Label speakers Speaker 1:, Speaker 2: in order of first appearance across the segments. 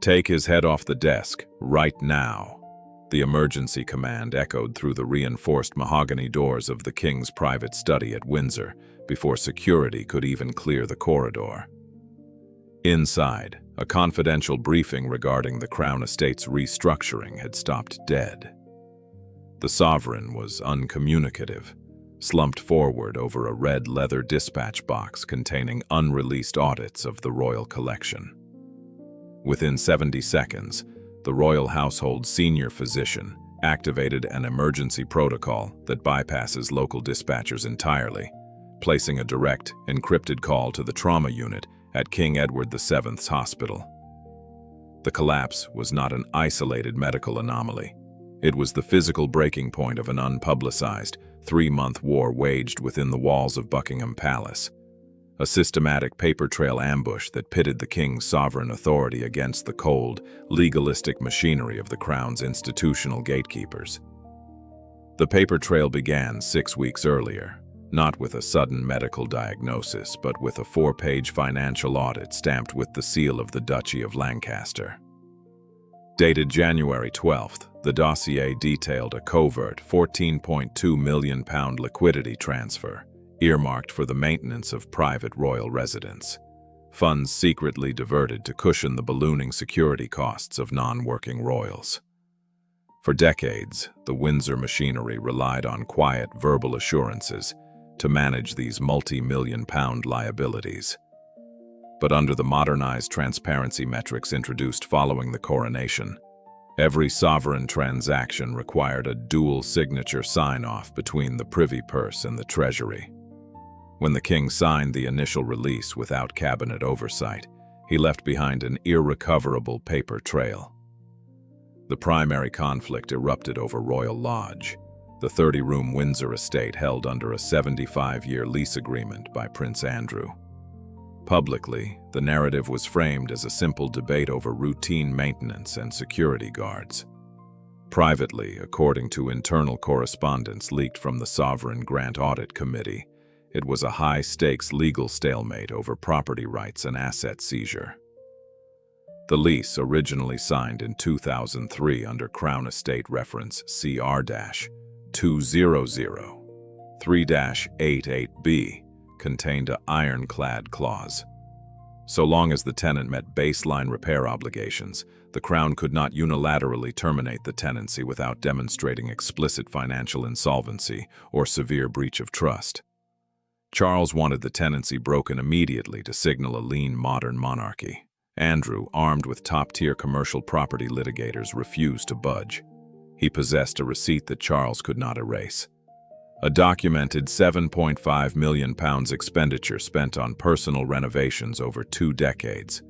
Speaker 1: "Take his head off the desk, right now." The emergency command echoed through the reinforced mahogany doors of the king's private study at Windsor before security could even clear the corridor. Inside, a confidential briefing regarding the Crown Estate's restructuring had stopped dead. The sovereign was uncommunicative, slumped forward over a red leather dispatch box containing unreleased audits of the royal collection. Within 70 seconds, the royal household's senior physician activated an emergency protocol that bypasses local dispatchers entirely, placing a direct, encrypted call to the trauma unit at King Edward VII's hospital. The collapse was not an isolated medical anomaly. It was the physical breaking point of an unpublicized, 3-month war waged within the walls of Buckingham Palace, a systematic paper trail ambush that pitted the king's sovereign authority against the cold, legalistic machinery of the Crown's institutional gatekeepers. The paper trail began 6 weeks earlier, not with a sudden medical diagnosis, but with a 4-page financial audit stamped with the seal of the Duchy of Lancaster. Dated January 12th, the dossier detailed a covert £14.2 million liquidity transfer, earmarked for the maintenance of private royal residence, funds secretly diverted to cushion the ballooning security costs of non-working royals. For decades, the Windsor machinery relied on quiet verbal assurances to manage these multi-million-pound liabilities. But under the modernized transparency metrics introduced following the coronation, every sovereign transaction required a dual signature sign-off between the Privy Purse and the Treasury. When the king signed the initial release without cabinet oversight, he left behind an irrecoverable paper trail. The primary conflict erupted over Royal Lodge, the 30-room Windsor estate held under a 75-year lease agreement by Prince Andrew. Publicly, the narrative was framed as a simple debate over routine maintenance and security guards. Privately, according to internal correspondence leaked from the Sovereign Grant Audit Committee, it was a high-stakes legal stalemate over property rights and asset seizure. The lease, originally signed in 2003 under Crown Estate Reference CR-2003-88B, contained an ironclad clause. So long as the tenant met baseline repair obligations, the Crown could not unilaterally terminate the tenancy without demonstrating explicit financial insolvency or severe breach of trust. Charles wanted the tenancy broken immediately to signal a lean modern monarchy. Andrew, armed with top-tier commercial property litigators, refused to budge. He possessed a receipt that Charles could not erase. A documented £7.5 million expenditure spent on personal renovations over 2 decades,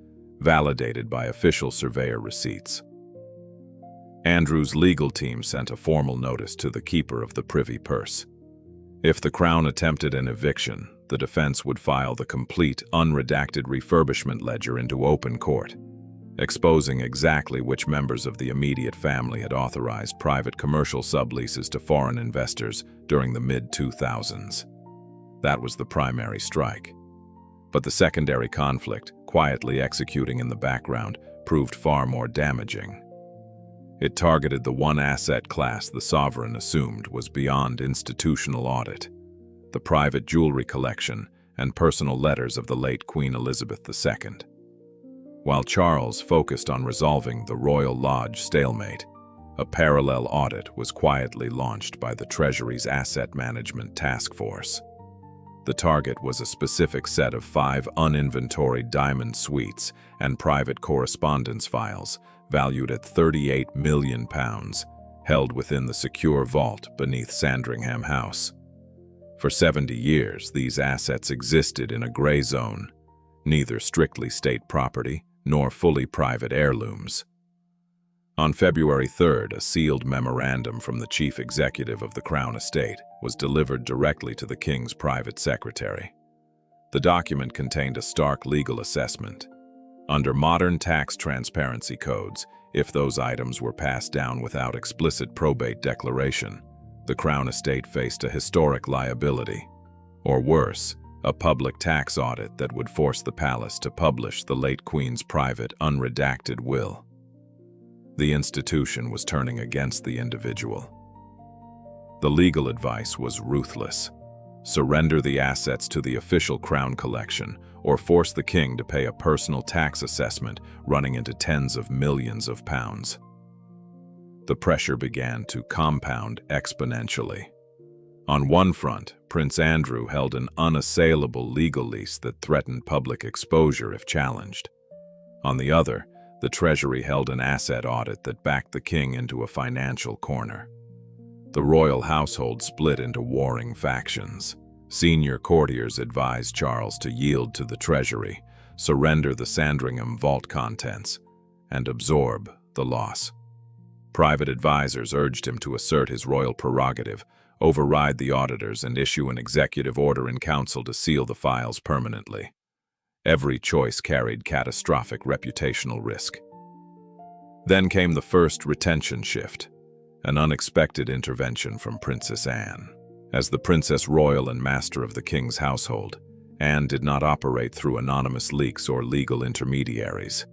Speaker 1: validated by official surveyor receipts. Andrew's legal team sent a formal notice to the keeper of the Privy Purse. If the Crown attempted an eviction, the defense would file the complete, unredacted refurbishment ledger into open court, exposing exactly which members of the immediate family had authorized private commercial subleases to foreign investors during the mid-2000s. That was the primary strike. But the secondary conflict, quietly executing in the background, proved far more damaging. It targeted the one asset class the sovereign assumed was beyond institutional audit: the private jewelry collection and personal letters of the late Queen Elizabeth II. While Charles focused on resolving the Royal Lodge stalemate, a parallel audit was quietly launched by the Treasury's Asset Management Task Force. The target was a specific set of 5 uninventoried diamond suites and private correspondence files valued at £38 million, held within the secure vault beneath Sandringham House. For 70 years, these assets existed in a gray zone, neither strictly state property nor fully private heirlooms. On February 3rd, a sealed memorandum from the chief executive of the Crown Estate was delivered directly to the King's private secretary. The document contained a stark legal assessment. Under modern tax transparency codes, if those items were passed down without explicit probate declaration, the Crown Estate faced a historic liability. Or worse, a public tax audit that would force the palace to publish the late Queen's private, unredacted will. The institution was turning against the individual. The legal advice was ruthless. Surrender the assets to the official crown collection, or force the king to pay a personal tax assessment running into tens of millions of pounds. The pressure began to compound exponentially. On one front, Prince Andrew held an unassailable legal lease that threatened public exposure if challenged. On the other, the Treasury held an asset audit that backed the king into a financial corner. The royal household split into warring factions. Senior courtiers advised Charles to yield to the Treasury, surrender the Sandringham vault contents, and absorb the loss. Private advisors urged him to assert his royal prerogative, override the auditors, and issue an executive order in council to seal the files permanently. Every choice carried catastrophic reputational risk. Then came the first retention shift, an unexpected intervention from Princess Anne. As the Princess Royal and master of the king's household, Anne did not operate through anonymous leaks or legal intermediaries.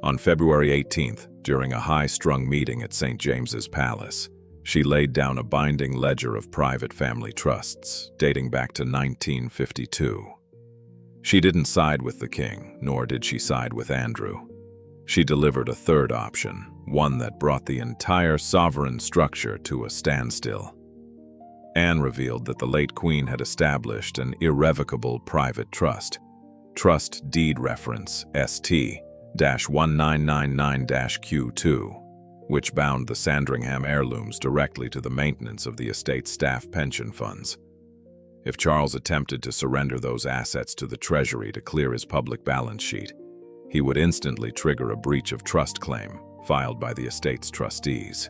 Speaker 1: On February 18th, during a high-strung meeting at St. James's Palace, she laid down a binding ledger of private family trusts, dating back to 1952. She didn't side with the king, nor did she side with Andrew. She delivered a third option, one that brought the entire sovereign structure to a standstill. Anne revealed that the late Queen had established an irrevocable private trust, Trust Deed Reference ST-1999-Q2, which bound the Sandringham heirlooms directly to the maintenance of the estate's staff pension funds. If Charles attempted to surrender those assets to the Treasury to clear his public balance sheet, he would instantly trigger a breach of trust claim filed by the estate's trustees.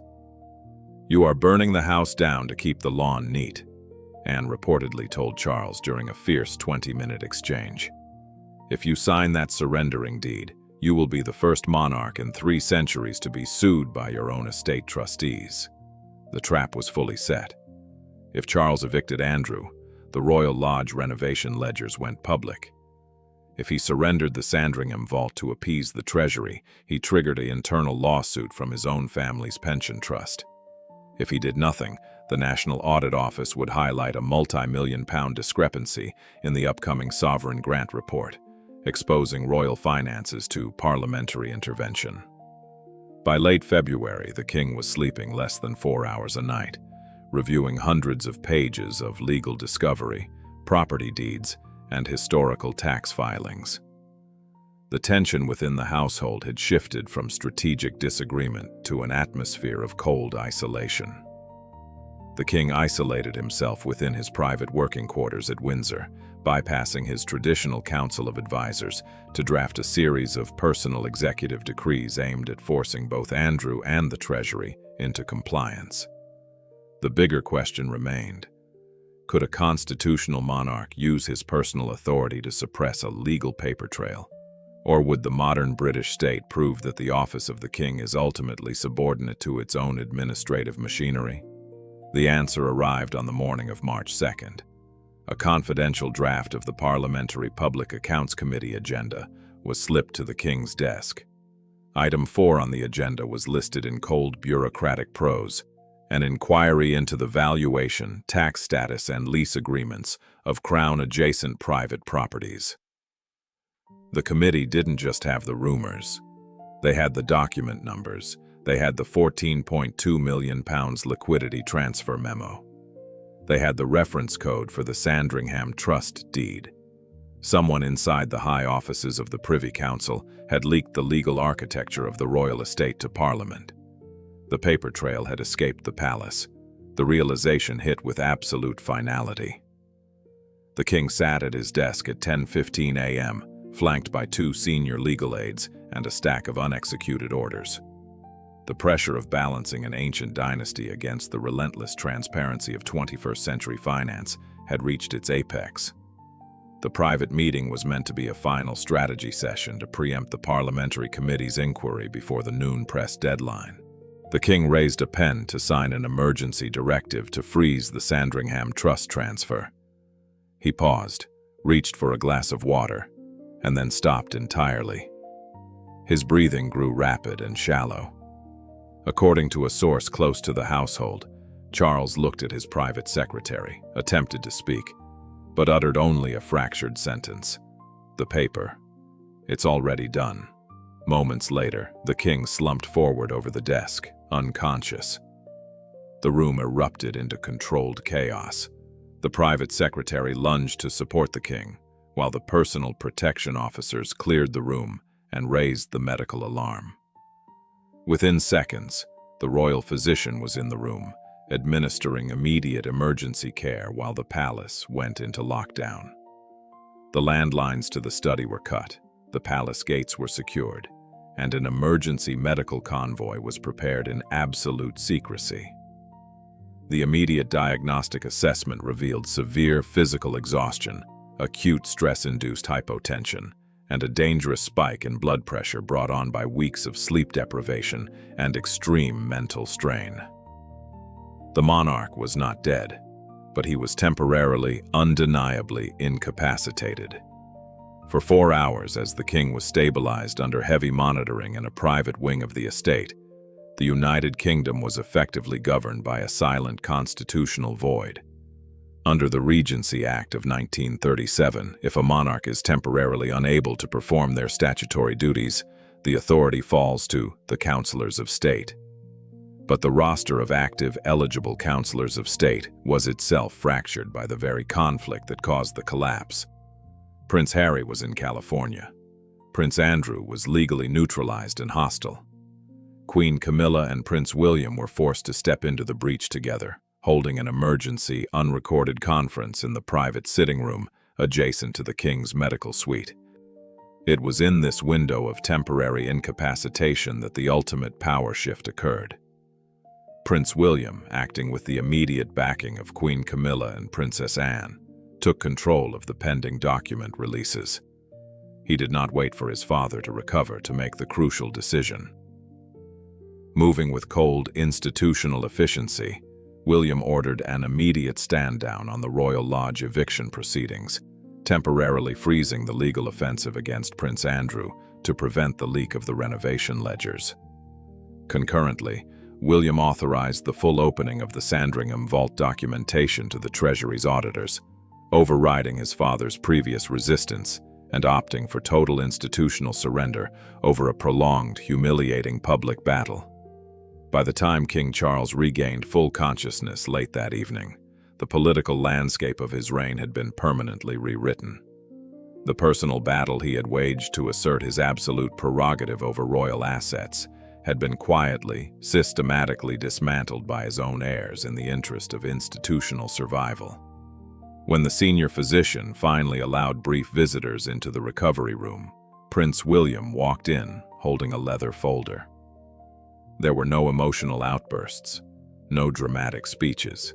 Speaker 1: "You are burning the house down to keep the lawn neat," Anne reportedly told Charles during a fierce 20-minute exchange. "If you sign that surrendering deed, you will be the first monarch in 3 centuries to be sued by your own estate trustees." The trap was fully set. If Charles evicted Andrew, the Royal Lodge renovation ledgers went public. If he surrendered the Sandringham vault to appease the Treasury, he triggered an internal lawsuit from his own family's pension trust. If he did nothing, the National Audit Office would highlight a multi-million-pound discrepancy in the upcoming sovereign grant report, exposing royal finances to parliamentary intervention. By late February, the king was sleeping less than 4 hours a night, reviewing hundreds of pages of legal discovery, property deeds, and historical tax filings. The tension within the household had shifted from strategic disagreement to an atmosphere of cold isolation. The king isolated himself within his private working quarters at Windsor, bypassing his traditional council of advisors to draft a series of personal executive decrees aimed at forcing both Andrew and the Treasury into compliance. The bigger question remained: could a constitutional monarch use his personal authority to suppress a legal paper trail? Or would the modern British state prove that the office of the king is ultimately subordinate to its own administrative machinery? The answer arrived on the morning of March 2nd. A confidential draft of the Parliamentary Public Accounts Committee agenda was slipped to the king's desk. Item 4 on the agenda was listed in cold bureaucratic prose: an inquiry into the valuation, tax status, and lease agreements of Crown-adjacent private properties. The committee didn't just have the rumors. They had the document numbers. They had the £14.2 million liquidity transfer memo. They had the reference code for the Sandringham trust deed. Someone inside the high offices of the Privy Council had leaked the legal architecture of the royal estate to Parliament. The paper trail had escaped the palace. The realization hit with absolute finality. The king sat at his desk at 10:15 a.m., flanked by 2 senior legal aides and a stack of unexecuted orders. The pressure of balancing an ancient dynasty against the relentless transparency of 21st century finance had reached its apex. The private meeting was meant to be a final strategy session to preempt the parliamentary committee's inquiry before the noon press deadline. The king raised a pen to sign an emergency directive to freeze the Sandringham trust transfer. He paused, reached for a glass of water, and then stopped entirely. His breathing grew rapid and shallow. According to a source close to the household, Charles looked at his private secretary, attempted to speak, but uttered only a fractured sentence. "The paper. It's already done." Moments later, the king slumped forward over the desk, unconscious. The room erupted into controlled chaos. The private secretary lunged to support the king, while the personal protection officers cleared the room and raised the medical alarm. Within seconds, the royal physician was in the room, administering immediate emergency care while the palace went into lockdown. The landlines to the study were cut, the palace gates were secured, and an emergency medical convoy was prepared in absolute secrecy. The immediate diagnostic assessment revealed severe physical exhaustion, acute stress-induced hypotension, and a dangerous spike in blood pressure brought on by weeks of sleep deprivation and extreme mental strain. The monarch was not dead, but he was temporarily, undeniably incapacitated. For 4 hours, as the king was stabilized under heavy monitoring in a private wing of the estate, the United Kingdom was effectively governed by a silent constitutional void. Under the Regency Act of 1937, if a monarch is temporarily unable to perform their statutory duties, the authority falls to the councillors of state. But the roster of active, eligible councillors of state was itself fractured by the very conflict that caused the collapse. Prince Harry was in California. Prince Andrew was legally neutralized and hostile. Queen Camilla and Prince William were forced to step into the breach together, holding an emergency, unrecorded conference in the private sitting room adjacent to the king's medical suite. It was in this window of temporary incapacitation that the ultimate power shift occurred. Prince William, acting with the immediate backing of Queen Camilla and Princess Anne, took control of the pending document releases. He did not wait for his father to recover to make the crucial decision. Moving with cold institutional efficiency, William ordered an immediate stand-down on the Royal Lodge eviction proceedings, temporarily freezing the legal offensive against Prince Andrew to prevent the leak of the renovation ledgers. Concurrently, William authorized the full opening of the Sandringham vault documentation to the Treasury's auditors, overriding his father's previous resistance and opting for total institutional surrender over a prolonged, humiliating public battle. By the time King Charles regained full consciousness late that evening, the political landscape of his reign had been permanently rewritten. The personal battle he had waged to assert his absolute prerogative over royal assets had been quietly, systematically dismantled by his own heirs in the interest of institutional survival. When the senior physician finally allowed brief visitors into the recovery room, Prince William walked in holding a leather folder. There were no emotional outbursts, no dramatic speeches,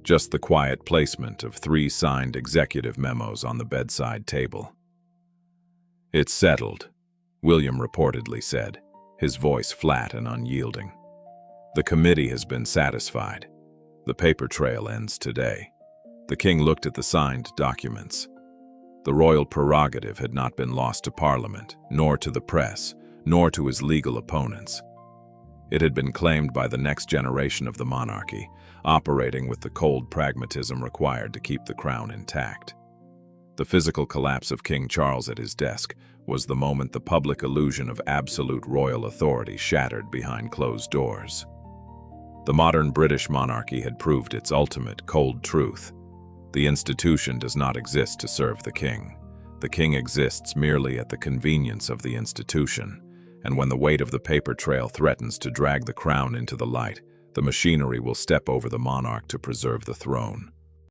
Speaker 1: just the quiet placement of 3 signed executive memos on the bedside table. "It's settled," William reportedly said, his voice flat and unyielding. "The committee has been satisfied. The paper trail ends today." The king looked at the signed documents. The royal prerogative had not been lost to Parliament, nor to the press, nor to his legal opponents. It had been claimed by the next generation of the monarchy, operating with the cold pragmatism required to keep the crown intact. The physical collapse of King Charles at his desk was the moment the public illusion of absolute royal authority shattered behind closed doors. The modern British monarchy had proved its ultimate cold truth. The institution does not exist to serve the king. The king exists merely at the convenience of the institution, and when the weight of the paper trail threatens to drag the crown into the light, the machinery will step over the monarch to preserve the throne.